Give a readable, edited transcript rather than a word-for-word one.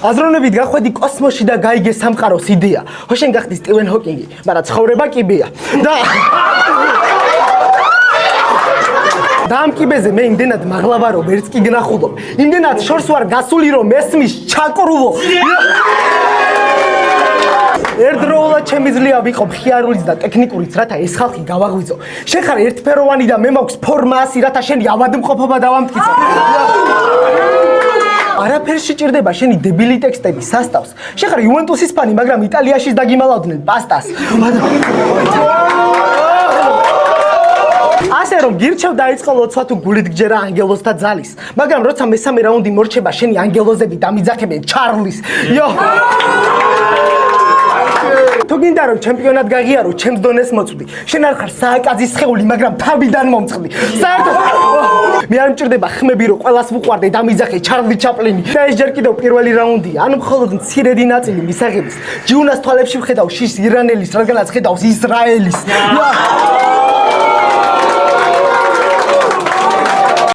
აზროვნებით გახვედი კოსმოსში და გაიგე სამყაროს იდეა. ხო შენ გახდი სტივენ ჰოკინგი, მაგრამ ცხოვრება კიბეა. და ამ კიბეზე მე იმდენად მაღლა ვარო, ვერც კი გნახულობ. იმდენად შორს ვარ გასული, რომ მესმის ჩაკრულო. ერთდროულად ჩემი ძლია ვიყო მხიარულიც და ტექნიკურიც, რათა ეს ხალხი გავაღვიძო. შენ ხარ ერთფეროვანი და მე მაქვს ფორმა ასი, რათა შენი ავადმყოფობა დავამტკიცო. არაფერს შეჭირდება შენი დებილი ტექსტები სასტავს. შენ ხარ იუვენტუსის ფანი, მაგრამ იტალიაში დაგიმალავდნენ პასტას. ასე რომ გირჩევ დაიწყო ლოცვა თუ გულით გჯერა ანგელოს და ძალის. მაგრამ როცა მესამე რაუნდი მორჩება, შენი ანგელოზები დამიძახებენ ჩარლის. თუ გინდა რომ ჩემპიონად გაღიარო, ჩემს დონეს მოწვდი. შენ არ ხარ სააკაძის სხეული, მაგრამ თავიდან მომწყდი. საერთოდ მე არ მჭირდება ხმები, რომ ყველას ვუყვარდე დამიძახე ჩარლი ჩაპლინი. და ეს ჯერ კიდევ პირველი რაუნდია. ანუ მხოლოდ მცირედი ნაწილი მისაღების. ჯიუნას თვალებში ვხედავ შიშს ირანელის, რადგანაც ხედავს ისრაელის.